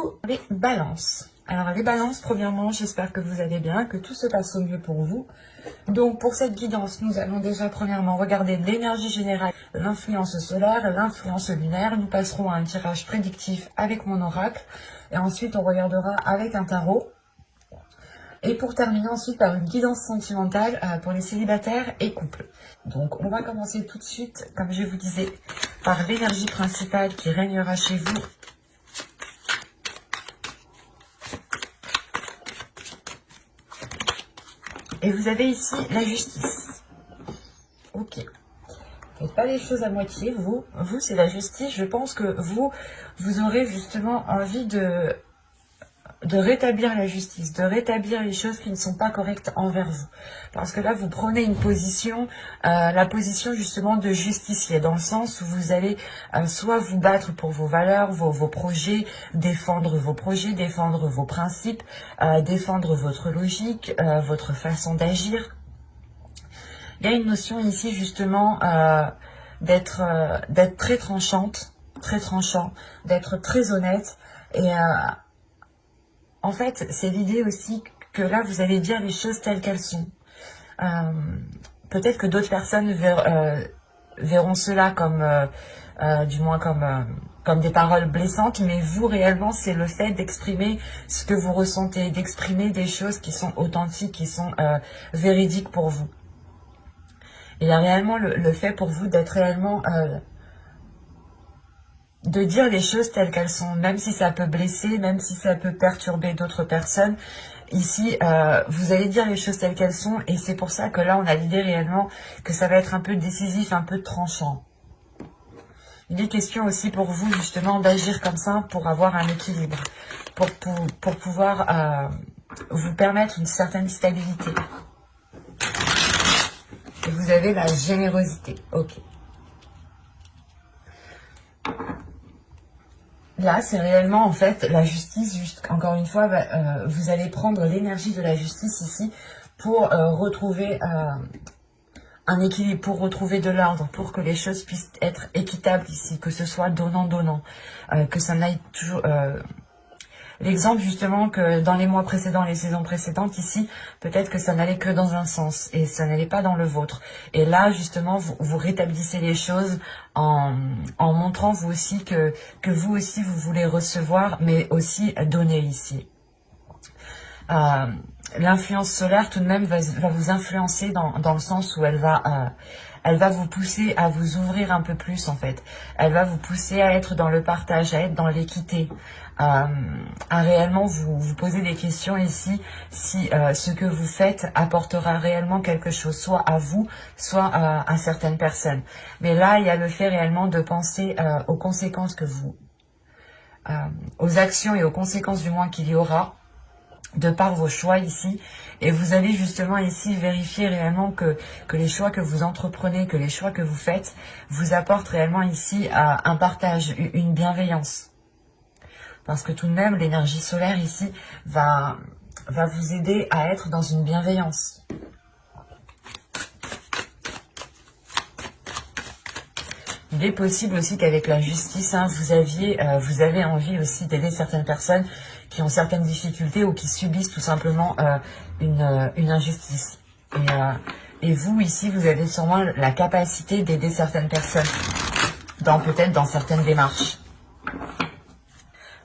coup, les balances. Alors les balances, premièrement, j'espère que vous allez bien, que tout se passe au mieux pour vous. Donc pour cette guidance, nous allons déjà premièrement regarder l'énergie générale, l'influence solaire, l'influence lunaire. Nous passerons à un tirage prédictif avec mon oracle. Et ensuite, on regardera avec un tarot. Et pour terminer ensuite par une guidance sentimentale pour les célibataires et couples. Donc on va commencer tout de suite, comme je vous disais, par l'énergie principale qui régnera chez vous. Et vous avez ici la justice. Ok. Faites pas les choses à moitié, vous c'est la justice. Je pense que vous aurez justement envie de rétablir la justice, de rétablir les choses qui ne sont pas correctes envers vous. Parce que là, vous prenez une position, la position justement de justicier, dans le sens où vous allez soit vous battre pour vos valeurs, vos projets, défendre vos projets, défendre vos principes, défendre votre logique, votre façon d'agir. Il y a une notion ici justement d'être très tranchante, très tranchant, d'être très honnête et en fait, c'est l'idée aussi que là, vous allez dire les choses telles qu'elles sont. Peut-être que d'autres personnes verront cela comme, du moins comme des paroles blessantes, mais vous, réellement, c'est le fait d'exprimer ce que vous ressentez, d'exprimer des choses qui sont authentiques, qui sont véridiques pour vous. Et il y a réellement le fait pour vous d'être réellement... de dire les choses telles qu'elles sont, même si ça peut blesser, même si ça peut perturber d'autres personnes. Ici, vous allez dire les choses telles qu'elles sont, et c'est pour ça que là, on a l'idée réellement que ça va être un peu décisif, un peu tranchant. Il est question aussi pour vous, justement, d'agir comme ça pour avoir un équilibre, pour pouvoir vous permettre une certaine stabilité. Et vous avez la générosité, ok. Là, c'est réellement, en fait, la justice, juste encore une fois, vous allez prendre l'énergie de la justice ici pour retrouver un équilibre, pour retrouver de l'ordre, pour que les choses puissent être équitables ici, que ce soit donnant-donnant, que ça n'aille toujours... L'exemple justement que dans les mois précédents, les saisons précédentes ici, peut-être que ça n'allait que dans un sens et ça n'allait pas dans le vôtre. Et là justement, vous rétablissez les choses en montrant vous aussi que vous aussi vous voulez recevoir, mais aussi donner ici. L'influence solaire tout de même va vous influencer dans le sens où elle va vous pousser à vous ouvrir un peu plus en fait. Elle va vous pousser à être dans le partage, à être dans l'équité, à réellement vous poser des questions ici si ce que vous faites apportera réellement quelque chose, soit à vous, soit à certaines personnes. Mais là, il y a le fait réellement de penser aux conséquences que vous... aux actions et aux conséquences du moins qu'il y aura de par vos choix ici, et vous allez justement ici vérifier réellement que les choix que vous entreprenez, que les choix que vous faites, vous apportent réellement ici un partage, une bienveillance. Parce que tout de même, l'énergie solaire ici va vous aider à être dans une bienveillance. Il est possible aussi qu'avec la justice, hein, vous avez envie aussi d'aider certaines personnes qui ont certaines difficultés ou qui subissent tout simplement une injustice. Et vous, ici, vous avez sûrement la capacité d'aider certaines personnes, peut-être dans certaines démarches.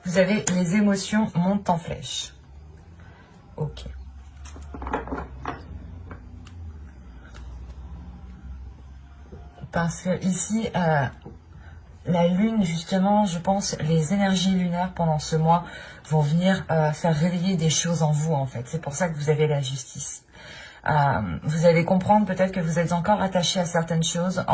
Vous avez les émotions montent en flèche. Ok. Parce que ici, la lune, justement, je pense, les énergies lunaires pendant ce mois vont venir faire réveiller des choses en vous, en fait. C'est pour ça que vous avez la justice. Vous allez comprendre peut-être que vous êtes encore attaché à certaines choses,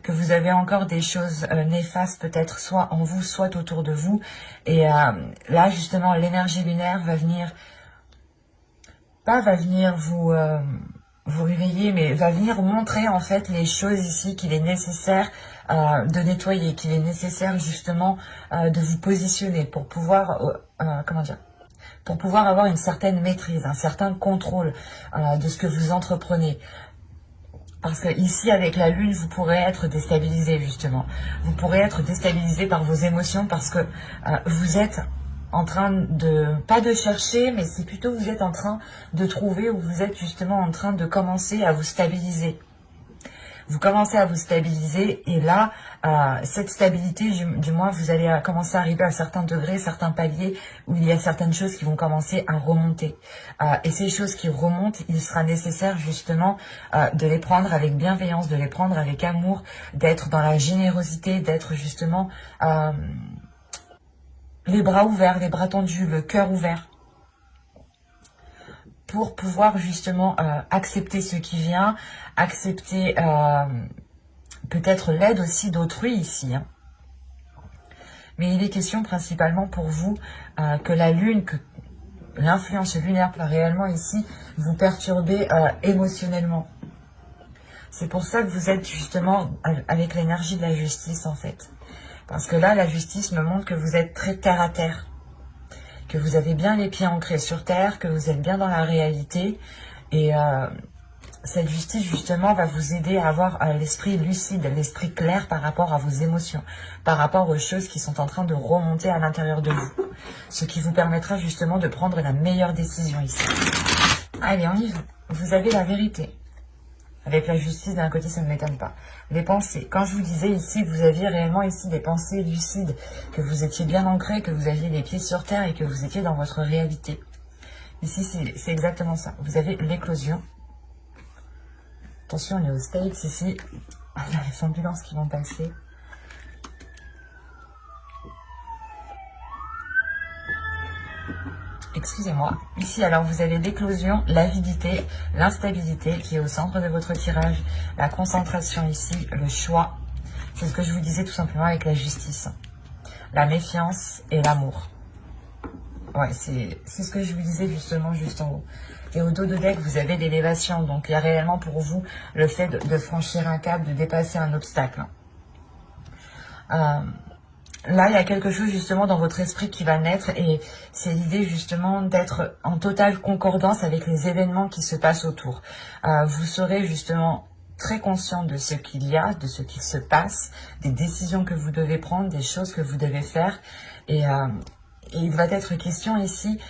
que vous avez encore des choses néfastes peut-être soit en vous, soit autour de vous. Et là, justement, l'énergie lunaire va venir vous réveiller, mais va venir montrer en fait les choses ici qu'il est nécessaire de nettoyer, qu'il est nécessaire justement de vous positionner pour pouvoir, pour pouvoir avoir une certaine maîtrise, un certain contrôle de ce que vous entreprenez. Parce que ici, avec la lune, vous pourrez être déstabilisé justement. Vous pourrez être déstabilisé par vos émotions parce que vous êtes en train de, pas de chercher, mais c'est plutôt vous êtes en train de trouver, ou vous êtes justement en train de commencer à vous stabiliser. Vous commencez à vous stabiliser et là, cette stabilité, du moins, vous allez commencer à arriver à certains degrés, certains paliers où il y a certaines choses qui vont commencer à remonter. Et ces choses qui remontent, il sera nécessaire justement de les prendre avec bienveillance, de les prendre avec amour, d'être dans la générosité, d'être justement les bras ouverts, les bras tendus, le cœur ouvert, pour pouvoir justement accepter ce qui vient, accepter peut-être l'aide aussi d'autrui ici. Hein. Mais il est question principalement pour vous que la lune, que l'influence lunaire va réellement ici vous perturber émotionnellement. C'est pour ça que vous êtes justement avec l'énergie de la justice en fait. Parce que là, la justice me montre que vous êtes très terre à terre. Que vous avez bien les pieds ancrés sur terre, que vous êtes bien dans la réalité. Et cette justice, justement, va vous aider à avoir l'esprit lucide, l'esprit clair par rapport à vos émotions, par rapport aux choses qui sont en train de remonter à l'intérieur de vous. Ce qui vous permettra justement de prendre la meilleure décision ici. Allez, on y va. Vous avez la vérité. Avec la justice, d'un côté, ça ne m'étonne pas. Les pensées. Quand je vous disais ici que vous aviez réellement ici des pensées lucides, que vous étiez bien ancré, que vous aviez les pieds sur terre et que vous étiez dans votre réalité. Ici, c'est exactement ça. Vous avez l'éclosion. Attention, on est au States ici. Il y a les ambulances qui vont passer. Excusez-moi. Ici, alors, vous avez l'éclosion, l'avidité, l'instabilité qui est au centre de votre tirage, la concentration ici, le choix. C'est ce que je vous disais tout simplement avec la justice. La méfiance et l'amour. Ouais, c'est ce que je vous disais justement juste en haut. Et au dos de deck, vous avez l'élévation. Donc, il y a réellement pour vous le fait de franchir un cap, de dépasser un obstacle. Là, il y a quelque chose justement dans votre esprit qui va naître et c'est l'idée justement d'être en totale concordance avec les événements qui se passent autour. Vous serez justement très conscient de ce qu'il y a, de ce qui se passe, des décisions que vous devez prendre, des choses que vous devez faire. Et il va être question ici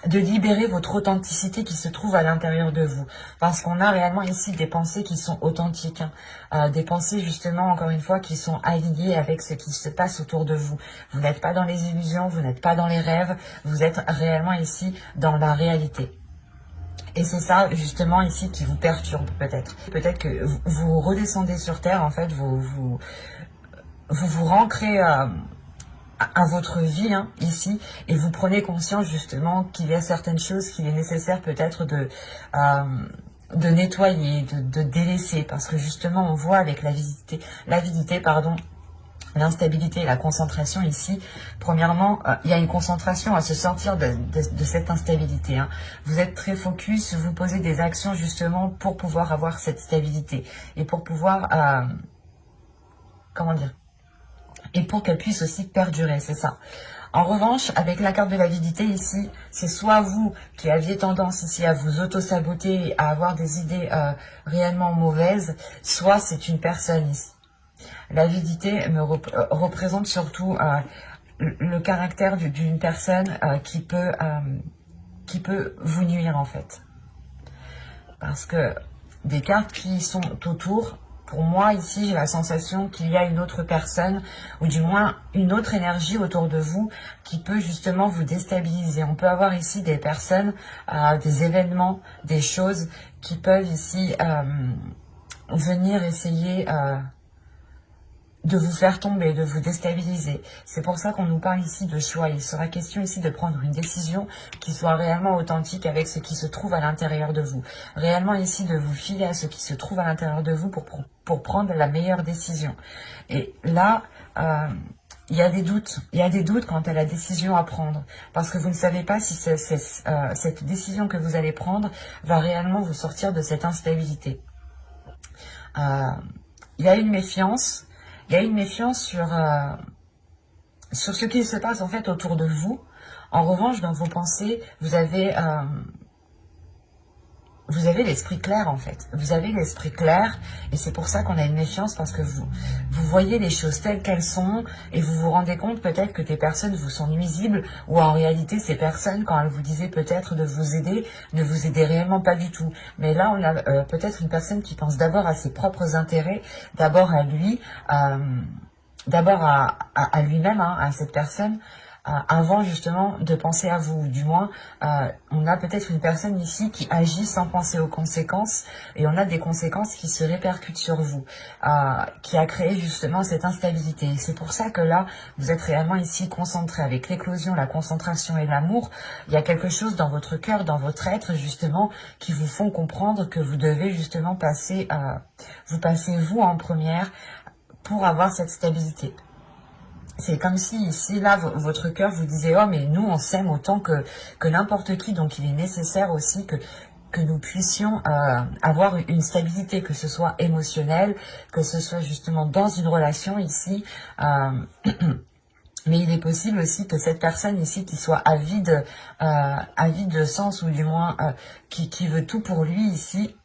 de libérer votre authenticité qui se trouve à l'intérieur de vous. Parce qu'on a réellement ici des pensées qui sont authentiques. Hein. Des pensées justement, encore une fois, qui sont alignées avec ce qui se passe autour de vous. Vous n'êtes pas dans les illusions, vous n'êtes pas dans les rêves, vous êtes réellement ici dans la réalité. Et c'est ça justement ici qui vous perturbe peut-être. Peut-être que vous redescendez sur Terre, en fait, vous rancrez à votre vie hein, ici et vous prenez conscience justement qu'il y a certaines choses qu'il est nécessaire peut-être de nettoyer, de délaisser parce que justement on voit avec l'avidité, pardon, l'instabilité et la concentration ici, premièrement, il y a une concentration à se sortir de cette instabilité. Hein. Vous êtes très focus, vous posez des actions justement pour pouvoir avoir cette stabilité et pour pouvoir, comment dire, et pour qu'elle puisse aussi perdurer, c'est ça. En revanche, avec la carte de l'avidité ici, c'est soit vous qui aviez tendance ici à vous auto-saboter, à avoir des idées réellement mauvaises, soit c'est une personne ici. L'avidité me représente surtout le caractère d'une personne qui peut vous nuire en fait. Parce que des cartes qui sont autour, pour moi, ici, j'ai la sensation qu'il y a une autre personne, ou du moins une autre énergie autour de vous qui peut justement vous déstabiliser. On peut avoir ici des personnes, des événements, des choses qui peuvent ici venir essayer de vous faire tomber, de vous déstabiliser. C'est pour ça qu'on nous parle ici de choix. Il sera question ici de prendre une décision qui soit réellement authentique avec ce qui se trouve à l'intérieur de vous. Réellement ici de vous fier à ce qui se trouve à l'intérieur de vous pour prendre la meilleure décision. Et là, il y a des doutes. Il y a des doutes quant à la décision à prendre. Parce que vous ne savez pas si cette décision que vous allez prendre va réellement vous sortir de cette instabilité. Il y a une méfiance. Il y a une méfiance sur ce qui se passe en fait autour de vous. En revanche, dans vos pensées, vous avez vous avez l'esprit clair en fait. Vous avez l'esprit clair et c'est pour ça qu'on a une méfiance parce que vous voyez les choses telles qu'elles sont et vous vous rendez compte peut-être que des personnes vous sont nuisibles ou en réalité ces personnes, quand elles vous disaient peut-être de vous aider, ne vous aidaient réellement pas du tout. Mais là, on a peut-être une personne qui pense d'abord à ses propres intérêts, d'abord à lui, d'abord à lui-même, hein, à cette personne, avant justement de penser à vous. Du moins, on a peut-être une personne ici qui agit sans penser aux conséquences et on a des conséquences qui se répercutent sur vous, qui a créé justement cette instabilité. C'est pour ça que là, vous êtes réellement ici concentré avec l'éclosion, la concentration et l'amour. Il y a quelque chose dans votre cœur, dans votre être justement, qui vous font comprendre que vous devez justement passer, vous en première pour avoir cette stabilité. C'est comme si ici, là, votre cœur vous disait « Oh, mais nous, on s'aime autant que n'importe qui, donc il est nécessaire aussi que nous puissions avoir une stabilité, que ce soit émotionnelle, que ce soit justement dans une relation ici. Mais il est possible aussi que cette personne ici qui soit avide de sens, ou du moins qui veut tout pour lui ici,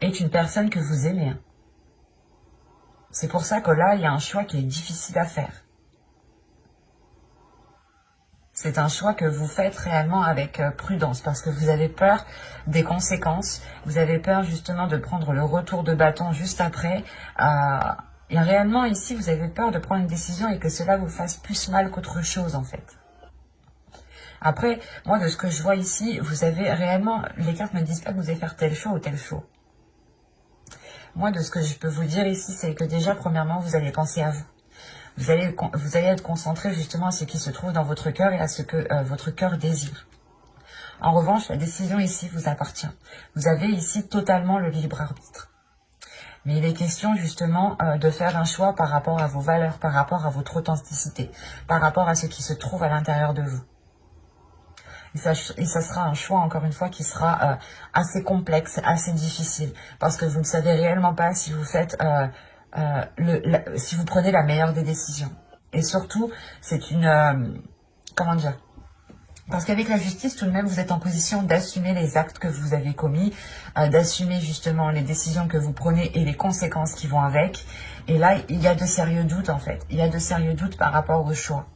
est une personne que vous aimez. C'est pour ça que là, il y a un choix qui est difficile à faire. C'est un choix que vous faites réellement avec prudence parce que vous avez peur des conséquences. Vous avez peur justement de prendre le retour de bâton juste après. Et réellement ici, vous avez peur de prendre une décision et que cela vous fasse plus mal qu'autre chose en fait. Après, moi de ce que je vois ici, vous avez réellement, les cartes ne me disent pas que vous allez faire tel choix ou tel choix. Moi, de ce que je peux vous dire ici, c'est que déjà, premièrement, vous allez penser à vous. Vous allez être concentré justement à ce qui se trouve dans votre cœur et à ce que votre cœur désire. En revanche, la décision ici vous appartient. Vous avez ici totalement le libre arbitre. Mais il est question justement de faire un choix par rapport à vos valeurs, par rapport à votre authenticité, par rapport à ce qui se trouve à l'intérieur de vous. Et ça sera un choix, encore une fois, qui sera assez complexe, assez difficile. Parce que vous ne savez réellement pas si vous faites, si vous prenez la meilleure des décisions. Et surtout, c'est une... comment dire ? Parce qu'avec la justice, tout de même, vous êtes en position d'assumer les actes que vous avez commis, d'assumer justement les décisions que vous prenez et les conséquences qui vont avec. Et là, il y a de sérieux doutes, en fait. Il y a de sérieux doutes par rapport au choix.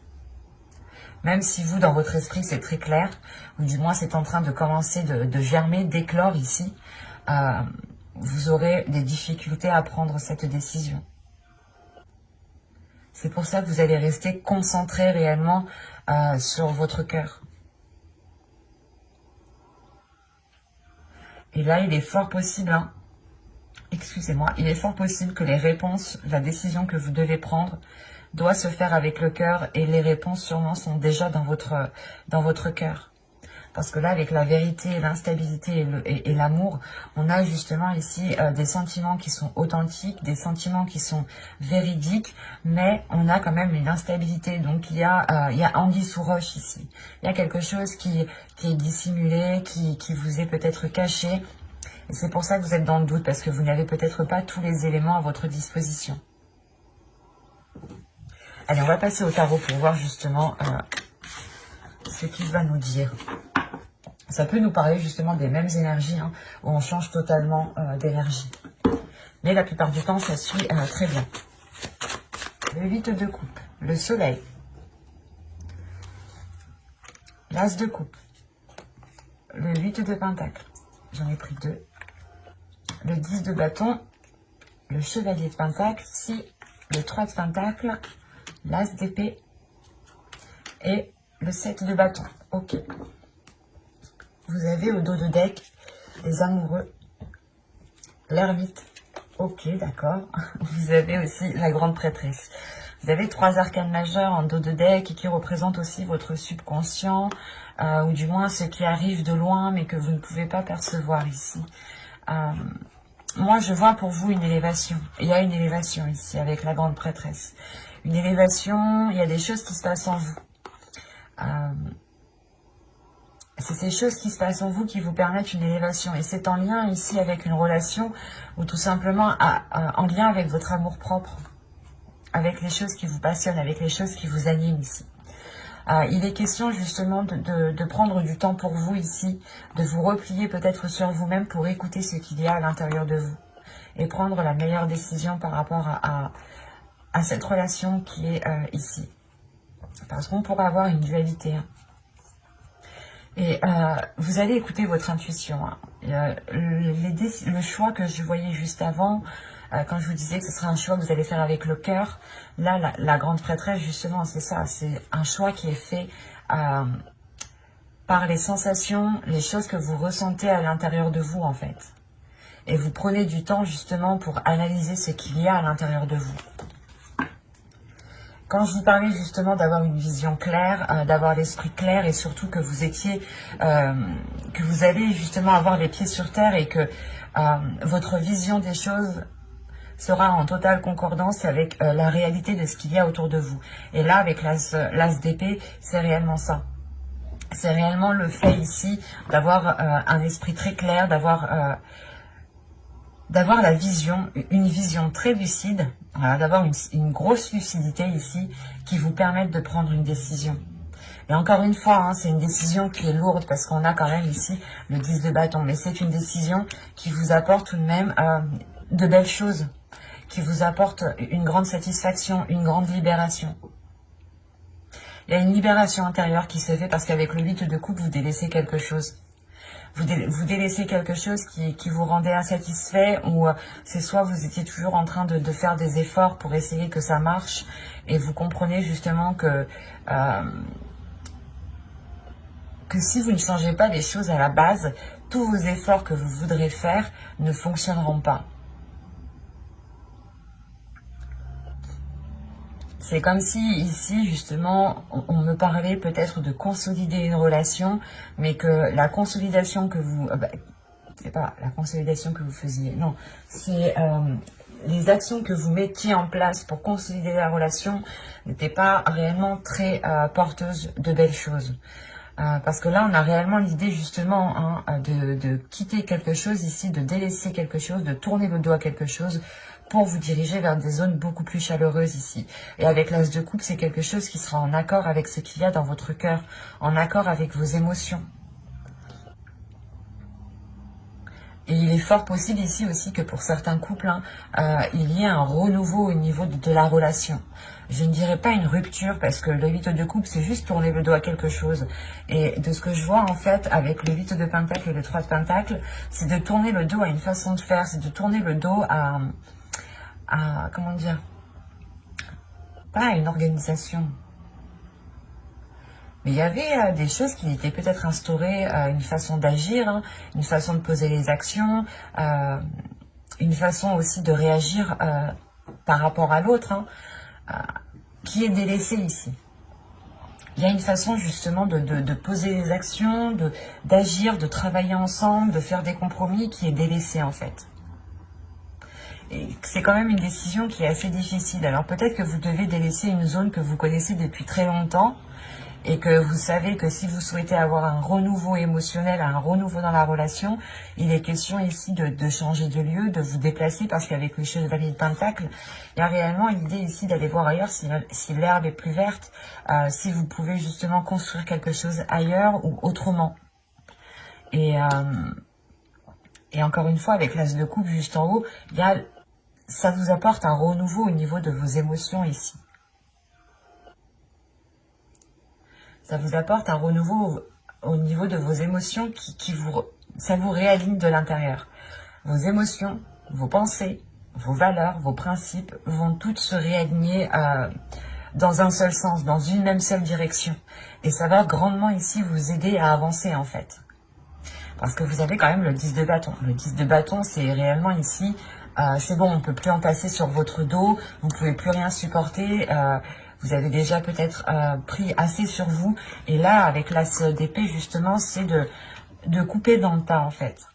Même si vous, dans votre esprit, c'est très clair, ou du moins c'est en train de commencer de germer, d'éclore ici, vous aurez des difficultés à prendre cette décision. C'est pour ça que vous allez rester concentré réellement sur votre cœur. Et là, il est fort possible, hein, excusez-moi, il est fort possible que les réponses, la décision que vous devez prendre, doit se faire avec le cœur et les réponses sûrement sont déjà dans votre cœur. Parce que là, avec la vérité, l'instabilité et l'amour, on a justement ici des sentiments qui sont authentiques, des sentiments qui sont véridiques, mais on a quand même une instabilité. Donc il y a anguille sous roche ici. Il y a quelque chose qui est dissimulé, qui vous est peut-être caché. Et c'est pour ça que vous êtes dans le doute, parce que vous n'avez peut-être pas tous les éléments à votre disposition. Allez, on va passer au tarot pour voir justement ce qu'il va nous dire. Ça peut nous parler justement des mêmes énergies, hein, où on change totalement d'énergie. Mais la plupart du temps, ça suit très bien. Le 8 de coupe, le soleil, l'as de coupe, le 8 de pentacle, j'en ai pris 2, le 10 de bâton, le chevalier de pentacle, ici, le 3 de pentacle, l'as d'épée et le 7 de bâton. Ok. Vous avez au dos de deck les amoureux, l'ermite. Ok, d'accord. Vous avez aussi la grande prêtresse. Vous avez 3 arcanes majeurs en dos de deck et qui représentent aussi votre subconscient, ou du moins ce qui arrive de loin mais que vous ne pouvez pas percevoir ici. Moi, je vois pour vous une élévation. Il y a une élévation ici avec la grande prêtresse. Une élévation, il y a des choses qui se passent en vous. C'est ces choses qui se passent en vous qui vous permettent une élévation. Et c'est en lien ici avec une relation ou tout simplement en lien avec votre amour-propre. Avec les choses qui vous passionnent, avec les choses qui vous animent ici. Il est question justement de prendre du temps pour vous ici, de vous replier peut-être sur vous-même pour écouter ce qu'il y a à l'intérieur de vous et prendre la meilleure décision par rapport à cette relation qui est ici. Parce qu'on pourrait avoir une dualité. Hein. Et vous allez écouter votre intuition. Hein. Le choix que je voyais juste avant, quand je vous disais que ce sera un choix que vous allez faire avec le cœur, là, la grande prêtresse, justement, c'est ça. C'est un choix qui est fait par les sensations, les choses que vous ressentez à l'intérieur de vous, en fait. Et vous prenez du temps, justement, pour analyser ce qu'il y a à l'intérieur de vous. Quand je vous parlais justement d'avoir une vision claire, d'avoir l'esprit clair et surtout que vous étiez, que vous allez justement avoir les pieds sur terre et que votre vision des choses sera en totale concordance avec la réalité de ce qu'il y a autour de vous. Et là, avec l'as d'épée, c'est réellement ça. C'est réellement le fait ici d'avoir un esprit très clair, d'avoir la vision, une vision très lucide, voilà, d'avoir une grosse lucidité ici qui vous permette de prendre une décision. Et encore une fois, hein, c'est une décision qui est lourde parce qu'on a quand même ici le 10 de bâton, mais c'est une décision qui vous apporte tout de même de belles choses, qui vous apporte une grande satisfaction, une grande libération. Il y a une libération intérieure qui se fait parce qu'avec le 8 de coupe, vous délaissez quelque chose. Vous délaissez quelque chose qui vous rendait insatisfait ou c'est soit vous étiez toujours en train de faire des efforts pour essayer que ça marche et vous comprenez justement que si vous ne changez pas les choses à la base, tous vos efforts que vous voudrez faire ne fonctionneront pas. C'est comme si ici, justement, on me parlait peut-être de consolider une relation, mais que la consolidation que vous... c'est pas la consolidation que vous faisiez, non. C'est les actions que vous mettiez en place pour consolider la relation n'étaient pas réellement très porteuses de belles choses. Parce que là, on a réellement l'idée justement hein, de quitter quelque chose ici, de délaisser quelque chose, de tourner le dos à quelque chose pour vous diriger vers des zones beaucoup plus chaleureuses ici. Et avec l'as de coupe, c'est quelque chose qui sera en accord avec ce qu'il y a dans votre cœur, en accord avec vos émotions. Et il est fort possible ici aussi que pour certains couples, hein, il y ait un renouveau au niveau de la relation. Je ne dirais pas une rupture parce que le 8 de coupe, c'est juste tourner le dos à quelque chose. Et de ce que je vois en fait avec le 8 de pentacle et le 3 de pentacle, c'est de tourner le dos à une façon de faire, c'est de tourner le dos à comment dire, pas à une organisation. Mais il y avait des choses qui étaient peut-être instaurées, une façon d'agir, hein, une façon de poser les actions, une façon aussi de réagir par rapport à l'autre, hein, qui est délaissée ici. Il y a une façon justement de poser les actions, d'agir, de travailler ensemble, de faire des compromis qui est délaissée en fait. Et c'est quand même une décision qui est assez difficile. Alors peut-être que vous devez délaisser une zone que vous connaissez depuis très longtemps et que vous savez que si vous souhaitez avoir un renouveau émotionnel, un renouveau dans la relation, il est question ici de changer de lieu, de vous déplacer parce qu'avec le chevalier de pentacle, il y a réellement l'idée ici d'aller voir ailleurs si l'herbe est plus verte, si vous pouvez justement construire quelque chose ailleurs ou autrement. Et encore une fois, avec l'as de coupe juste en haut, ça vous apporte un renouveau au niveau de vos émotions ici. Ça vous apporte un renouveau au niveau de vos émotions ça vous réaligne de l'intérieur. Vos émotions, vos pensées, vos valeurs, vos principes vont toutes se réaligner dans un seul sens, dans une même seule direction. Et ça va grandement ici vous aider à avancer en fait. Parce que vous avez quand même le 10 de bâton. Le 10 de bâton, c'est réellement ici, c'est bon, on ne peut plus en passer sur votre dos, vous ne pouvez plus rien supporter, vous avez déjà peut-être pris assez sur vous. Et là, avec l'as d'épée, justement, c'est de couper dans le tas, en fait.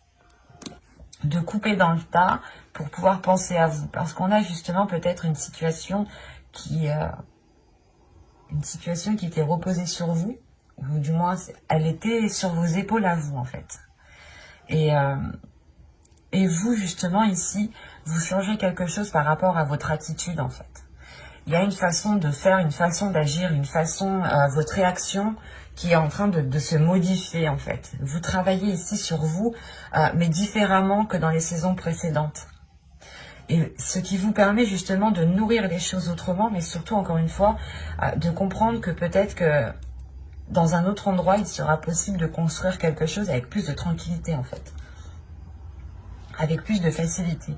De couper dans le tas pour pouvoir penser à vous. Parce qu'on a justement peut-être une situation qui était reposée sur vous, ou du moins, elle était sur vos épaules à vous, en fait. Et vous, justement, ici, vous changez quelque chose par rapport à votre attitude, en fait. il y a une façon de faire, une façon d'agir, une façon, votre réaction qui est en train de se modifier en fait. Vous travaillez ici sur vous, mais différemment que dans les saisons précédentes. Et ce qui vous permet justement de nourrir les choses autrement, mais surtout, encore une fois, de comprendre que peut-être que dans un autre endroit, il sera possible de construire quelque chose avec plus de tranquillité en fait. Avec plus de facilité.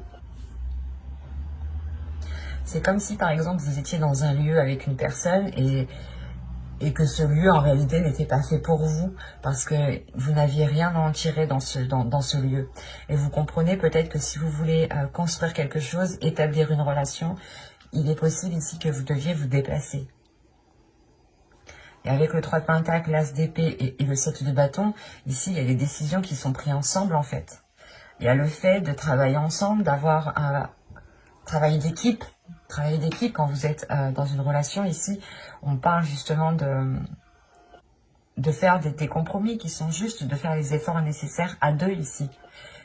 C'est comme si par exemple vous étiez dans un lieu avec une personne et que ce lieu en réalité n'était pas fait pour vous parce que vous n'aviez rien à en tirer dans ce lieu. Et vous comprenez peut-être que si vous voulez construire quelque chose, établir une relation, il est possible ici que vous deviez vous déplacer. Et avec le 3 de Pentacle, l'As d'épée et le 7 de bâton, ici il y a des décisions qui sont prises ensemble en fait. Il y a le fait de travailler ensemble, d'avoir un travail d'équipe. Travailler d'équipe, quand vous êtes dans une relation ici, on parle justement de faire des compromis qui sont justes, de faire les efforts nécessaires à deux ici.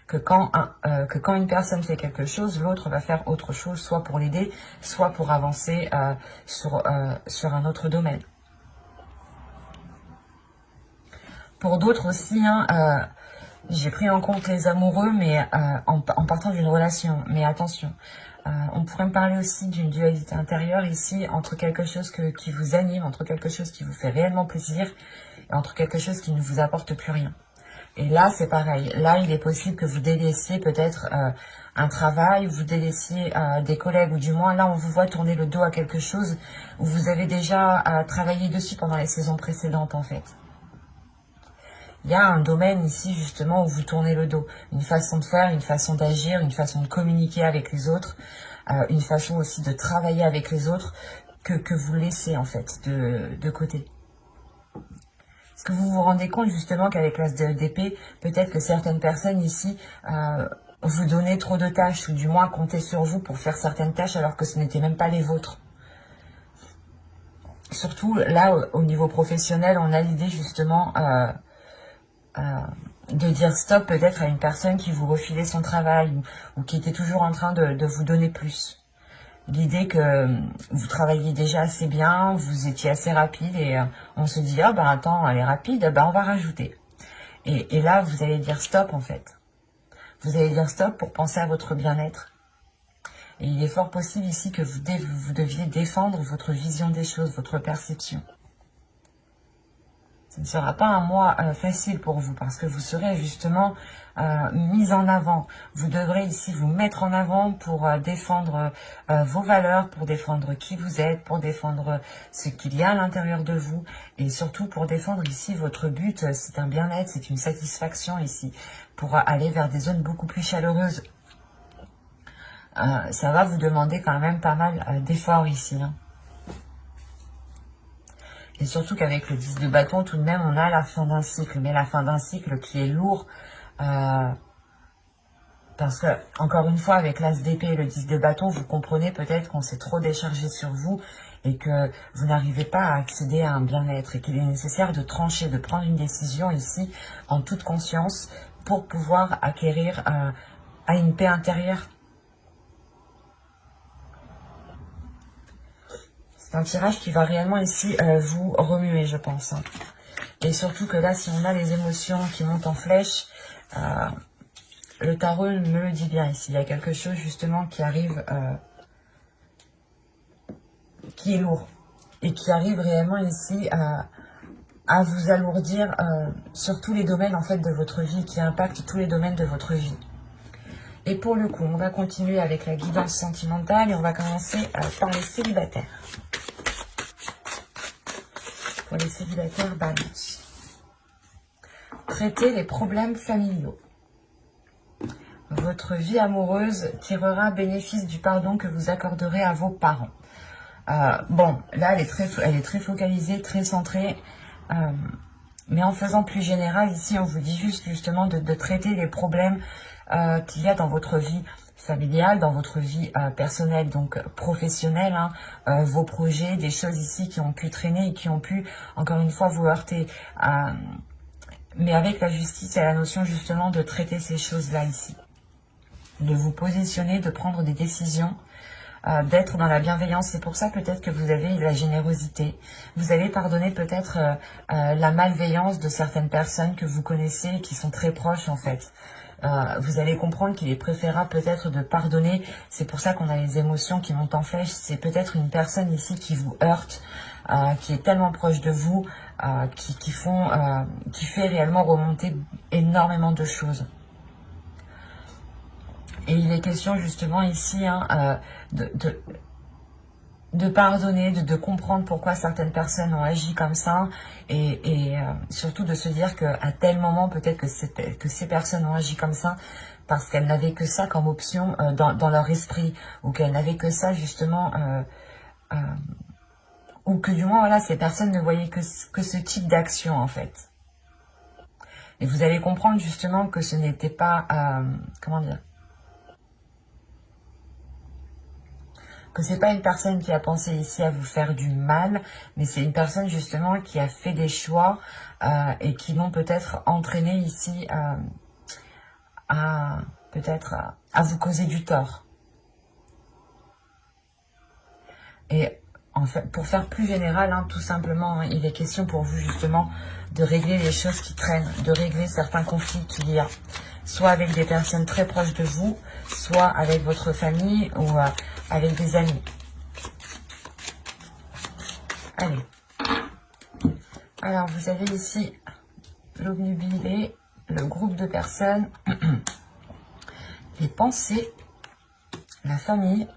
Que quand une personne fait quelque chose, l'autre va faire autre chose, soit pour l'aider, soit pour avancer sur un autre domaine. Pour d'autres aussi, j'ai pris en compte les amoureux, mais en partant d'une relation. Mais attention, on pourrait me parler aussi d'une dualité intérieure ici, entre quelque chose qui vous anime, entre quelque chose qui vous fait réellement plaisir, et entre quelque chose qui ne vous apporte plus rien. Et là, c'est pareil. Là, il est possible que vous délaissiez peut-être un travail, vous délaissiez des collègues, ou du moins, là, on vous voit tourner le dos à quelque chose où vous avez déjà travaillé dessus pendant les saisons précédentes, en fait. Il y a un domaine ici, justement, où vous tournez le dos. Une façon de faire, une façon d'agir, une façon de communiquer avec les autres, une façon aussi de travailler avec les autres que vous laissez, en fait, de côté. Est-ce que vous vous rendez compte, justement, qu'avec l'As d'épée, peut-être que certaines personnes ici vous donnaient trop de tâches, ou du moins comptaient sur vous pour faire certaines tâches, alors que ce n'étaient même pas les vôtres. Surtout, là, au niveau professionnel, on a l'idée, justement... de dire stop peut-être à une personne qui vous refilait son travail ou qui était toujours en train de vous donner plus. L'idée que vous travailliez déjà assez bien, vous étiez assez rapide et on se dit « Ah ben attends, elle est rapide, ben on va rajouter ». Et là, vous allez dire stop en fait. Vous allez dire stop pour penser à votre bien-être. Et il est fort possible ici que vous deviez défendre votre vision des choses, votre perception. Ce ne sera pas un mois facile pour vous parce que vous serez justement mis en avant. Vous devrez ici vous mettre en avant pour défendre vos valeurs, pour défendre qui vous êtes, pour défendre ce qu'il y a à l'intérieur de vous et surtout pour défendre ici votre but. C'est un bien-être, c'est une satisfaction ici pour aller vers des zones beaucoup plus chaleureuses. Ça va vous demander quand même pas mal d'efforts ici, hein. Et surtout qu'avec le 10 de bâton, tout de même, on a la fin d'un cycle. Mais la fin d'un cycle qui est lourd. Parce que, encore une fois, avec l'As d'épée et le 10 de bâton, vous comprenez peut-être qu'on s'est trop déchargé sur vous et que vous n'arrivez pas à accéder à un bien-être. Et qu'il est nécessaire de trancher, de prendre une décision ici, en toute conscience, pour pouvoir acquérir à une paix intérieure. C'est un tirage qui va réellement ici vous remuer, je pense. Et surtout que là, si on a les émotions qui montent en flèche, le tarot me le dit bien ici. Il y a quelque chose justement qui arrive, qui est lourd. Et qui arrive réellement ici à vous alourdir sur tous les domaines en fait de votre vie, qui impacte tous les domaines de votre vie. Et pour le coup, on va continuer avec la guidance sentimentale et on va commencer par les célibataires. Pour les célibataires, balance. Traitez les problèmes familiaux. Votre vie amoureuse tirera bénéfice du pardon que vous accorderez à vos parents. Bon, là, elle est très focalisée, très centrée. Mais en faisant plus général, ici, on vous dit juste justement de traiter les problèmes qu'il y a dans votre vie familiale, dans votre vie personnelle, donc professionnelle, hein, vos projets, des choses ici qui ont pu traîner et qui ont pu, encore une fois, vous heurter. Mais avec la justice et la notion justement de traiter ces choses-là ici. De vous positionner, de prendre des décisions d'être dans la bienveillance. C'est pour ça peut-être que vous avez la générosité. Vous allez pardonner peut-être la malveillance de certaines personnes que vous connaissez et qui sont très proches en fait. Vous allez comprendre qu'il est préférable peut-être de pardonner. C'est pour ça qu'on a les émotions qui montent en flèche. C'est peut-être une personne ici qui vous heurte, qui est tellement proche de vous, qui fait réellement remonter énormément de choses. Et il est question justement ici de pardonner, de comprendre pourquoi certaines personnes ont agi comme ça et surtout de se dire qu'à tel moment peut-être que ces personnes ont agi comme ça parce qu'elles n'avaient que ça comme option dans leur esprit ou qu'elles n'avaient que ça justement ou que du moins voilà, ces personnes ne voyaient que ce type d'action en fait. Et vous allez comprendre justement que ce n'était pas, comment dire, que c'est pas une personne qui a pensé ici à vous faire du mal, mais c'est une personne justement qui a fait des choix et qui l'ont peut-être entraîné ici à vous causer du tort. Et en fait, pour faire plus général, tout simplement, il est question pour vous justement de régler les choses qui traînent, de régler certains conflits qu'il y a, soit avec des personnes très proches de vous, soit avec votre famille ou avec des amis. Allez. Alors, vous avez ici l'obnubilé, le groupe de personnes, les pensées, la famille,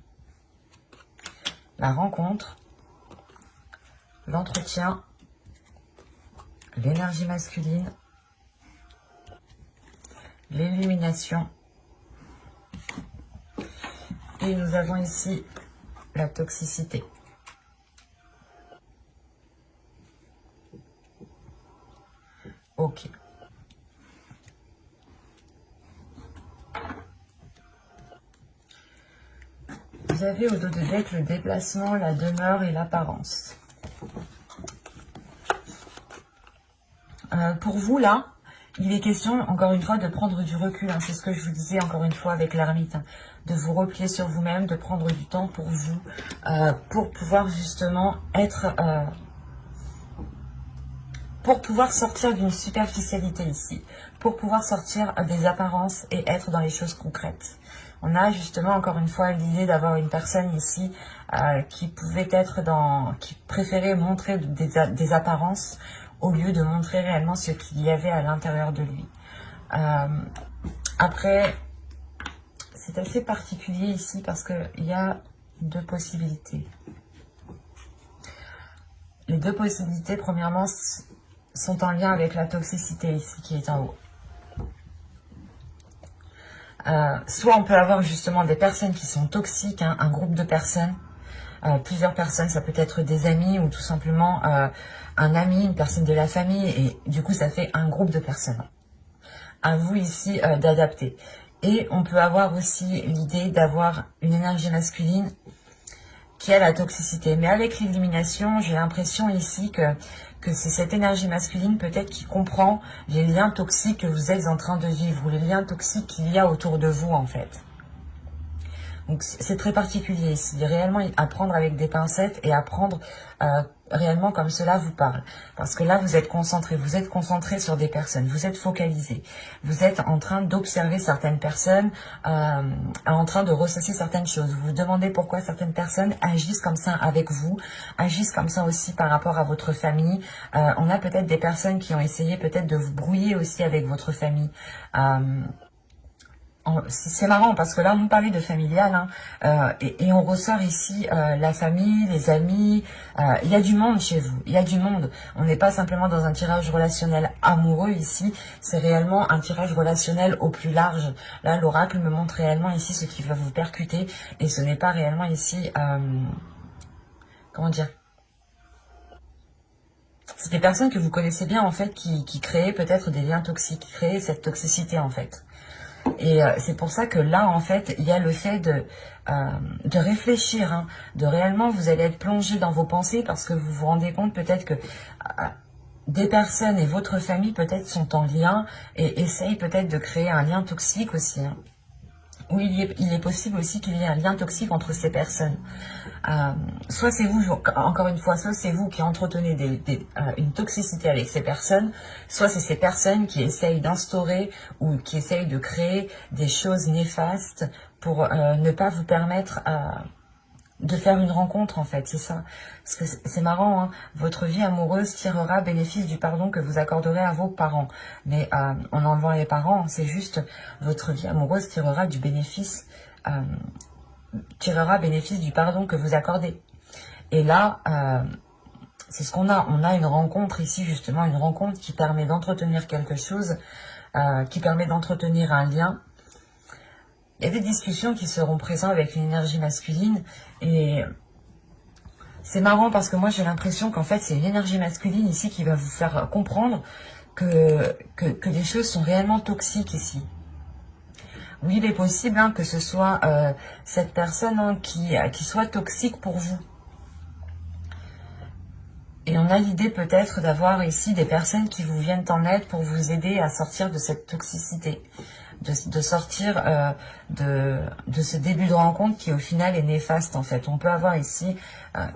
la rencontre, l'entretien, l'énergie masculine, l'illumination. Et nous avons ici la toxicité. Ok. Vous avez au dos de deck le déplacement, la demeure et l'apparence. Pour vous, là, il est question, encore une fois, de prendre du recul. C'est ce que je vous disais, encore une fois, avec l'ermite. De vous replier sur vous-même, de prendre du temps pour vous, pour pouvoir justement être... pour pouvoir sortir d'une superficialité ici. Pour pouvoir sortir des apparences et être dans les choses concrètes. On a justement, encore une fois, l'idée d'avoir une personne ici qui pouvait être qui préférait montrer des apparences au lieu de montrer réellement ce qu'il y avait à l'intérieur de lui. Après, c'est assez particulier ici parce qu'il y a deux possibilités. Les deux possibilités, premièrement, sont en lien avec la toxicité ici qui est en haut. Soit on peut avoir justement des personnes qui sont toxiques, un groupe de personnes, plusieurs personnes, ça peut être des amis ou tout simplement un ami, une personne de la famille, et du coup ça fait un groupe de personnes. À vous ici d'adapter. Et on peut avoir aussi l'idée d'avoir une énergie masculine qui a la toxicité. Mais avec l'illumination, j'ai l'impression ici que c'est cette énergie masculine peut-être qui comprend les liens toxiques que vous êtes en train de vivre ou les liens toxiques qu'il y a autour de vous en fait. Donc c'est très particulier ici, réellement à prendre avec des pincettes et à prendre réellement comme cela vous parle. Parce que là vous êtes concentré sur des personnes, vous êtes focalisé. Vous êtes en train d'observer certaines personnes, en train de ressasser certaines choses. Vous vous demandez pourquoi certaines personnes agissent comme ça avec vous, agissent comme ça aussi par rapport à votre famille. On a peut-être des personnes qui ont essayé peut-être de vous brouiller aussi avec votre famille. C'est marrant parce que là, on parlait de familial et on ressort ici la famille, les amis. Il y a du monde chez vous, il y a du monde. On n'est pas simplement dans un tirage relationnel amoureux ici, c'est réellement un tirage relationnel au plus large. Là, l'oracle me montre réellement ici ce qui va vous percuter et ce n'est pas réellement ici... comment dire ? C'est des personnes que vous connaissez bien en fait qui créent peut-être des liens toxiques, qui créent cette toxicité en fait. Et c'est pour ça que là, en fait, il y a le fait de réfléchir, de réellement, vous allez être plongé dans vos pensées parce que vous vous rendez compte peut-être que des personnes et votre famille peut-être sont en lien et essayent peut-être de créer un lien toxique aussi. Oui, il est possible aussi qu'il y ait un lien toxique entre ces personnes. Soit c'est vous, encore une fois, soit c'est vous qui entretenez une toxicité avec ces personnes, soit c'est ces personnes qui essayent d'instaurer ou qui essayent de créer des choses néfastes pour ne pas vous permettre de faire une rencontre, en fait, c'est ça. Parce que c'est marrant, hein, votre vie amoureuse tirera bénéfice du pardon que vous accorderez à vos parents. Mais en enlevant les parents, c'est juste votre vie amoureuse tirera bénéfice du pardon que vous accordez. Et là, c'est ce qu'on a. On a une rencontre ici, justement, une rencontre qui permet d'entretenir quelque chose, qui permet d'entretenir un lien. Il y a des discussions qui seront présentes avec une énergie masculine et c'est marrant parce que moi j'ai l'impression qu'en fait c'est une énergie masculine ici qui va vous faire comprendre que les choses sont réellement toxiques ici. Oui, il est possible hein, que ce soit cette personne hein, qui soit toxique pour vous. Et on a l'idée peut-être d'avoir ici des personnes qui vous viennent en aide pour vous aider à sortir de cette toxicité. De sortir de ce début de rencontre qui au final est néfaste en fait. On peut avoir ici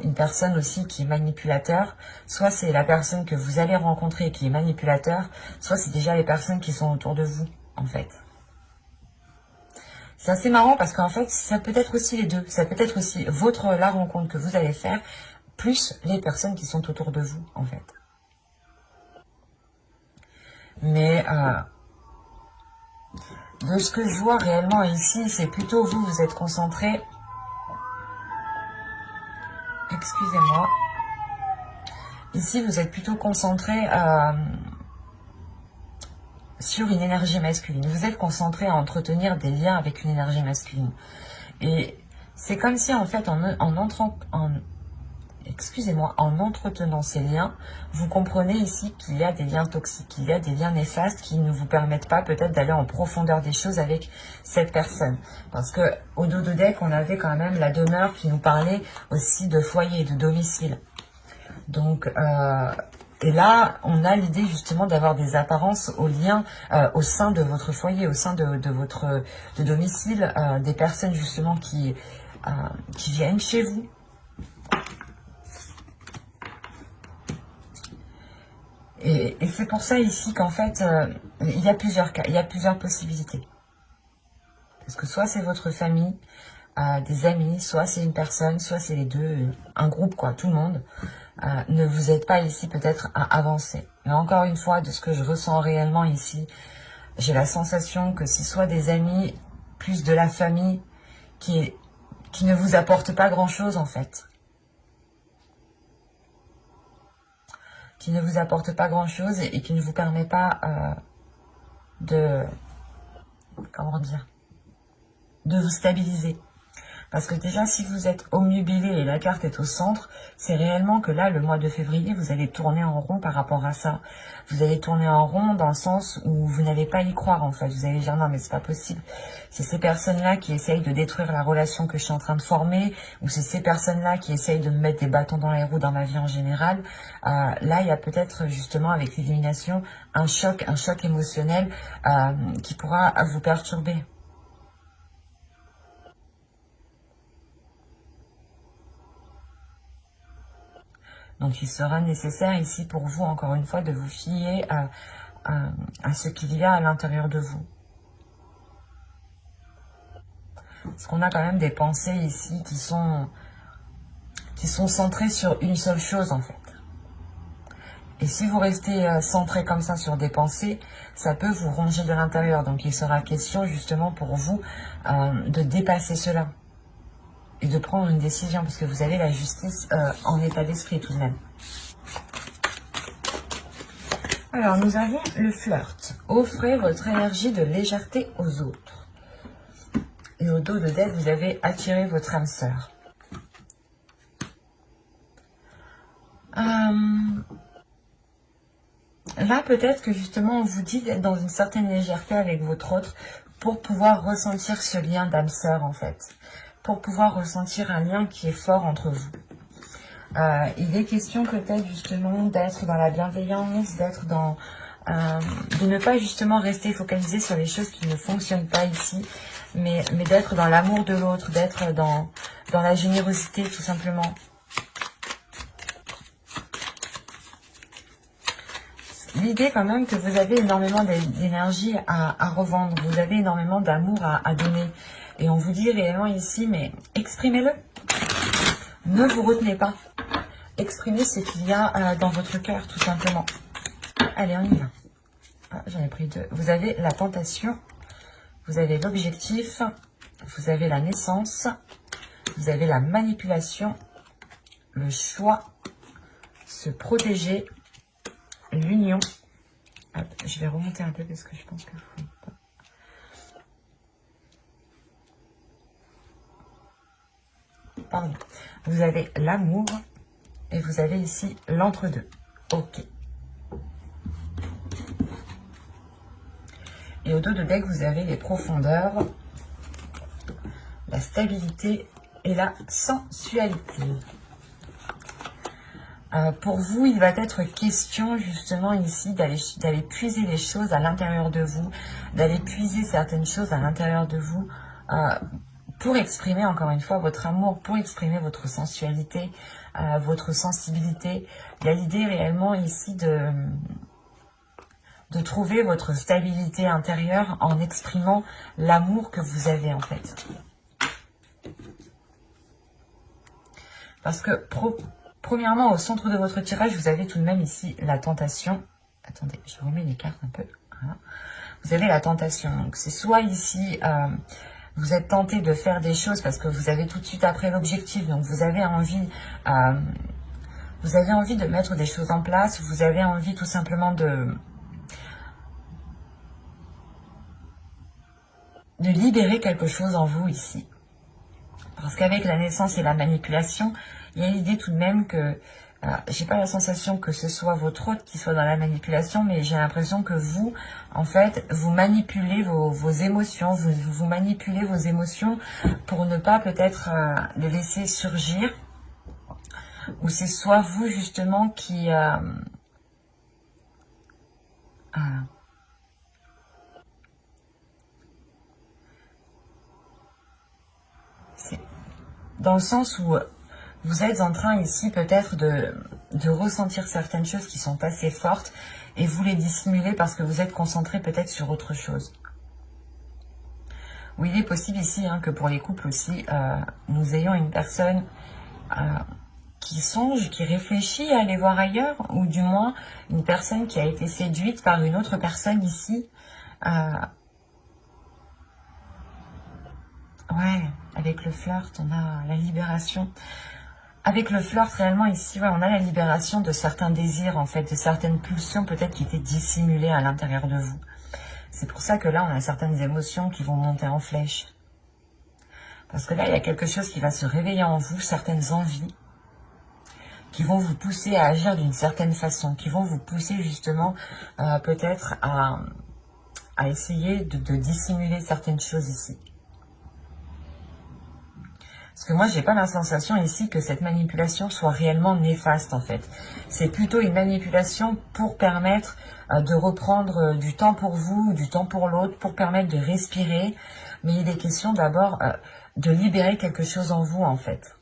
une personne aussi qui est manipulateur, soit c'est la personne que vous allez rencontrer qui est manipulateur, soit c'est déjà les personnes qui sont autour de vous en fait. C'est assez marrant parce qu'en fait ça peut être aussi les deux, ça peut être aussi la rencontre que vous allez faire, plus les personnes qui sont autour de vous en fait. Mais de ce que je vois réellement ici, c'est plutôt vous êtes concentré. Excusez-moi. Ici, vous êtes plutôt concentré sur une énergie masculine. Vous êtes concentré à entretenir des liens avec une énergie masculine. Et c'est comme si, en fait, en entretenant ces liens, vous comprenez ici qu'il y a des liens toxiques, qu'il y a des liens néfastes qui ne vous permettent pas peut-être d'aller en profondeur des choses avec cette personne. Parce que au dos de deck, on avait quand même la demeure qui nous parlait aussi de foyer, de domicile. Donc, et là, on a l'idée justement d'avoir des apparences aux liens au sein de votre foyer, au sein de votre domicile, des personnes justement qui viennent chez vous. Et c'est pour ça ici qu'en fait, il y a plusieurs cas, il y a plusieurs possibilités. Parce que soit c'est votre famille, des amis, soit c'est une personne, soit c'est les deux, un groupe quoi, tout le monde. Ne vous aide pas ici peut-être à avancer. Mais encore une fois, de ce que je ressens réellement ici, j'ai la sensation que c'est soit des amis, plus de la famille, qui ne vous apporte pas grand-chose en fait. Qui ne vous apporte pas grand-chose et qui ne vous permet pas comment dire, de vous stabiliser. Parce que déjà, si vous êtes omnubilé et la carte est au centre, c'est réellement que là, le mois de février, vous allez tourner en rond par rapport à ça. Vous allez tourner en rond dans le sens où vous n'allez pas y croire, en fait. Vous allez dire, non, mais c'est pas possible. C'est ces personnes-là qui essayent de détruire la relation que je suis en train de former, ou c'est ces personnes-là qui essayent de me mettre des bâtons dans les roues dans ma vie en général. Là, il y a peut-être, justement, avec l'élimination, un choc émotionnel qui pourra vous perturber. Donc, il sera nécessaire ici pour vous, encore une fois, de vous fier à ce qu'il y a à l'intérieur de vous. Parce qu'on a quand même des pensées ici qui sont centrées sur une seule chose, en fait. Et si vous restez centré comme ça sur des pensées, ça peut vous ronger de l'intérieur. Donc, il sera question, justement, pour vous de dépasser cela. Et de prendre une décision, parce que vous avez la justice en état d'esprit tout de même. Alors, nous avons le flirt. Offrez votre énergie de légèreté aux autres. Et au dos de deck, vous avez attiré votre âme sœur. Là, peut-être que justement, on vous dit d'être dans une certaine légèreté avec votre autre pour pouvoir ressentir ce lien d'âme sœur, en fait. Pour pouvoir ressentir un lien qui est fort entre vous. Il est question peut-être justement d'être dans la bienveillance, d'être dans... de ne pas justement rester focalisé sur les choses qui ne fonctionnent pas ici, mais d'être dans l'amour de l'autre, d'être dans la générosité, tout simplement. L'idée quand même que vous avez énormément d'énergie à revendre, vous avez énormément d'amour à donner. Et on vous dit réellement ici, mais exprimez-le. Ne vous retenez pas. Exprimez ce qu'il y a dans votre cœur, tout simplement. Allez, on y va. Ah, j'en ai pris deux. Vous avez la tentation, vous avez l'objectif, vous avez la naissance, vous avez la manipulation, le choix, se protéger, l'union. Je vais remonter un peu parce que je pense que vous ne pas. Pardon. Vous avez l'amour et vous avez ici l'entre-deux. Ok. Et au dos de deck, vous avez les profondeurs, la stabilité et la sensualité. Pour vous, il va être question justement ici d'aller puiser les choses à l'intérieur de vous, d'aller puiser certaines choses à l'intérieur de vous pour exprimer encore une fois votre amour, pour exprimer votre sensualité, votre sensibilité. Il y a l'idée réellement ici de trouver votre stabilité intérieure en exprimant l'amour que vous avez en fait. Parce que premièrement, au centre de votre tirage, vous avez tout de même ici la tentation. Attendez, je remets les cartes un peu. Voilà. Vous avez la tentation. Donc, c'est soit ici, vous êtes tenté de faire des choses parce que vous avez tout de suite après l'objectif. Donc, vous avez envie de mettre des choses en place. Vous avez envie tout simplement de libérer quelque chose en vous ici. Parce qu'avec la naissance et la manipulation, il y a l'idée tout de même que, j'ai pas la sensation que ce soit votre hôte qui soit dans la manipulation, mais j'ai l'impression que vous, en fait, vous manipulez vos émotions, vous manipulez vos émotions pour ne pas peut-être les laisser surgir. Ou c'est soit vous justement qui... c'est dans le sens où vous êtes en train ici peut-être de ressentir certaines choses qui sont assez fortes et vous les dissimulez parce que vous êtes concentré peut-être sur autre chose. Oui, il est possible ici que pour les couples aussi, nous ayons une personne qui songe, qui réfléchit à aller voir ailleurs, ou du moins une personne qui a été séduite par une autre personne ici. Ouais, avec le flirt, on a la libération. Avec le flirt, réellement, ici, ouais, on a la libération de certains désirs, en fait, de certaines pulsions, peut-être, qui étaient dissimulées à l'intérieur de vous. C'est pour ça que là, on a certaines émotions qui vont monter en flèche. Parce que là, il y a quelque chose qui va se réveiller en vous, certaines envies, qui vont vous pousser à agir d'une certaine façon, qui vont vous pousser, justement, peut-être à essayer de dissimuler certaines choses ici. Parce que moi, j'ai pas la sensation ici que cette manipulation soit réellement néfaste, en fait. C'est plutôt une manipulation pour permettre de reprendre du temps pour vous, du temps pour l'autre, pour permettre de respirer. Mais il est question d'abord de libérer quelque chose en vous, en fait.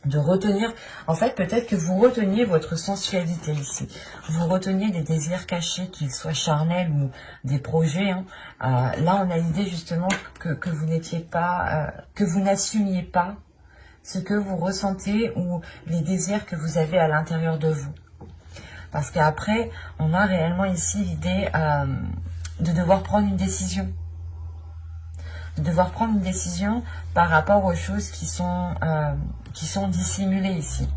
De retenir, en fait, peut-être que vous reteniez votre sensualité ici. Vous reteniez des désirs cachés, qu'ils soient charnels ou des projets. Là, on a l'idée justement que vous n'étiez pas, que vous n'assumiez pas ce que vous ressentez ou les désirs que vous avez à l'intérieur de vous. Parce qu'après, on a réellement ici l'idée de devoir prendre une décision. De devoir prendre une décision par rapport aux choses qui sont dissimulées ici.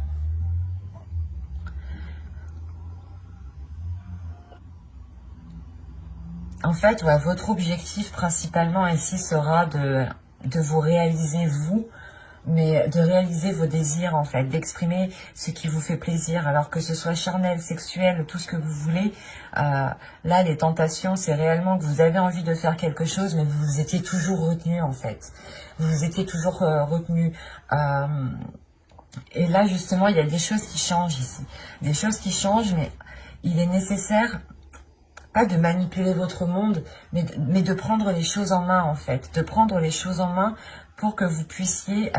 En fait, ouais, votre objectif principalement ici sera de vous réaliser vous, mais de réaliser vos désirs en fait, d'exprimer ce qui vous fait plaisir, alors que ce soit charnel, sexuel, tout ce que vous voulez. Là, les tentations, c'est réellement que vous avez envie de faire quelque chose, mais vous étiez toujours retenu en fait. Vous étiez toujours retenu. Et là, justement, il y a des choses qui changent ici. Des choses qui changent, mais il est nécessaire pas de manipuler votre monde, mais de prendre les choses en main, en fait. De prendre les choses en main pour que vous puissiez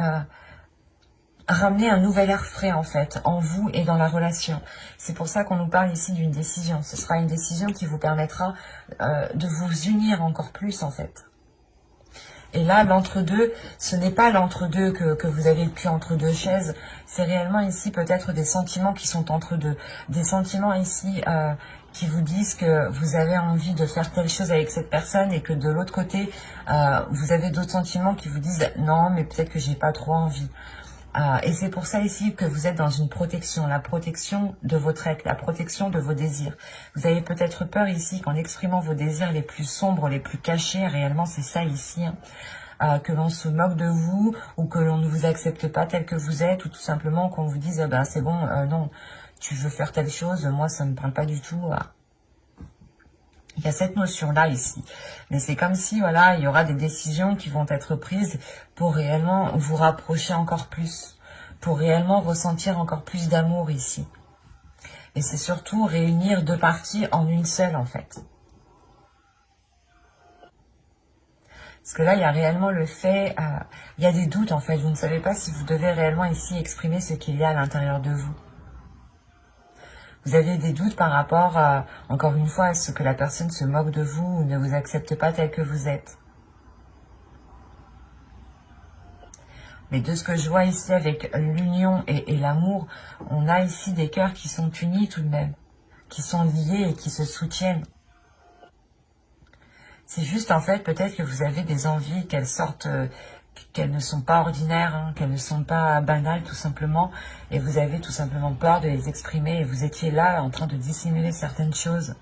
ramener un nouvel air frais, en fait, en vous et dans la relation. C'est pour ça qu'on nous parle ici d'une décision. Ce sera une décision qui vous permettra de vous unir encore plus, en fait. Et là, l'entre-deux, ce n'est pas l'entre-deux que vous avez le cul entre deux chaises. C'est réellement ici peut-être des sentiments qui sont entre deux. Des sentiments ici qui vous disent que vous avez envie de faire telle chose avec cette personne et que de l'autre côté, vous avez d'autres sentiments qui vous disent non, mais peut-être que j'ai pas trop envie. Et c'est pour ça ici que vous êtes dans une protection, la protection de votre être, la protection de vos désirs. Vous avez peut-être peur ici qu'en exprimant vos désirs les plus sombres, les plus cachés, réellement c'est ça ici, hein, que l'on se moque de vous ou que l'on ne vous accepte pas tel que vous êtes ou tout simplement qu'on vous dise ben c'est bon, non, tu veux faire telle chose, moi ça ne me parle pas du tout. Il y a cette notion-là ici. Mais c'est comme si, voilà, il y aura des décisions qui vont être prises pour réellement vous rapprocher encore plus, pour réellement ressentir encore plus d'amour ici. Et c'est surtout réunir deux parties en une seule, en fait. Parce que là, il y a réellement le fait, il y a des doutes, en fait. Vous ne savez pas si vous devez réellement ici exprimer ce qu'il y a à l'intérieur de vous. Vous avez des doutes par rapport, encore une fois, à ce que la personne se moque de vous ou ne vous accepte pas tel que vous êtes. Mais de ce que je vois ici avec l'union et l'amour, on a ici des cœurs qui sont unis tout de même, qui sont liés et qui se soutiennent. C'est juste en fait peut-être que vous avez des envies qu'elles sortent, qu'elles ne sont pas ordinaires, hein, qu'elles ne sont pas banales tout simplement, et vous avez tout simplement peur de les exprimer, et vous étiez là en train de dissimuler certaines choses.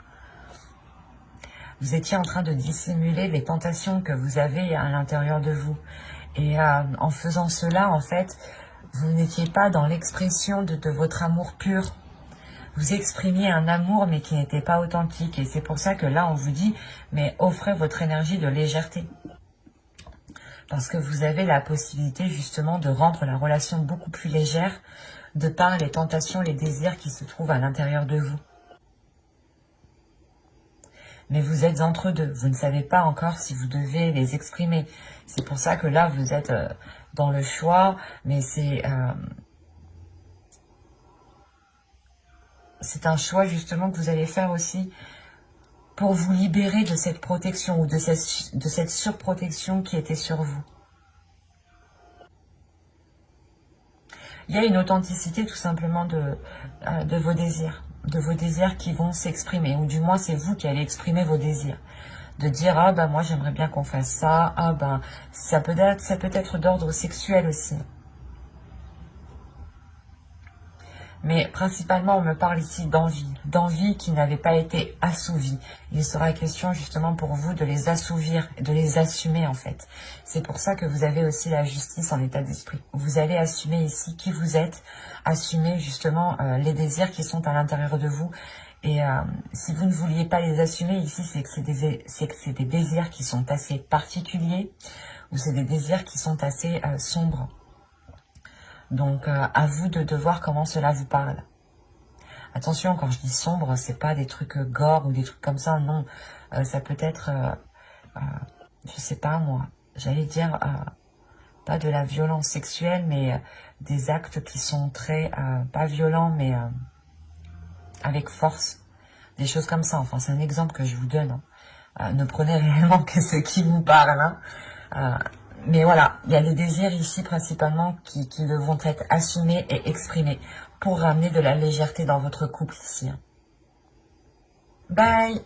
Vous étiez en train de dissimuler les tentations que vous avez à l'intérieur de vous. Et en faisant cela, en fait, vous n'étiez pas dans l'expression de votre amour pur. Vous exprimiez un amour, mais qui n'était pas authentique. Et c'est pour ça que là, on vous dit, mais offrez votre énergie de légèreté. Parce que vous avez la possibilité, justement, de rendre la relation beaucoup plus légère, de par les tentations, les désirs qui se trouvent à l'intérieur de vous. Mais vous êtes entre deux. Vous ne savez pas encore si vous devez les exprimer. C'est pour ça que là, vous êtes dans le choix, mais c'est un choix justement que vous allez faire aussi pour vous libérer de cette protection ou de cette surprotection qui était sur vous. Il y a une authenticité tout simplement de vos désirs. De vos désirs qui vont s'exprimer, ou du moins c'est vous qui allez exprimer vos désirs. De dire, ah ben moi j'aimerais bien qu'on fasse ça, ah ben ça peut être d'ordre sexuel aussi. Mais principalement on me parle ici d'envie qui n'avait pas été assouvie. Il sera question justement pour vous de les assouvir, de les assumer en fait. C'est pour ça que vous avez aussi la justice en état d'esprit. Vous allez assumer ici qui vous êtes, assumer justement les désirs qui sont à l'intérieur de vous. Et si vous ne vouliez pas les assumer ici, c'est que c'est des désirs qui sont assez particuliers ou c'est des désirs qui sont assez sombres. Donc, à vous de voir comment cela vous parle. Attention, quand je dis sombre, c'est pas des trucs gore ou des trucs comme ça, non. Ça peut être, je sais pas moi, j'allais dire, pas de la violence sexuelle, mais des actes qui sont très, pas violents, mais avec force. Des choses comme ça, enfin, c'est un exemple que je vous donne. Hein. Ne prenez réellement que ce qui vous parle, hein. Mais voilà, il y a des désirs ici principalement qui devront être assumés et exprimés pour ramener de la légèreté dans votre couple ici. Bye!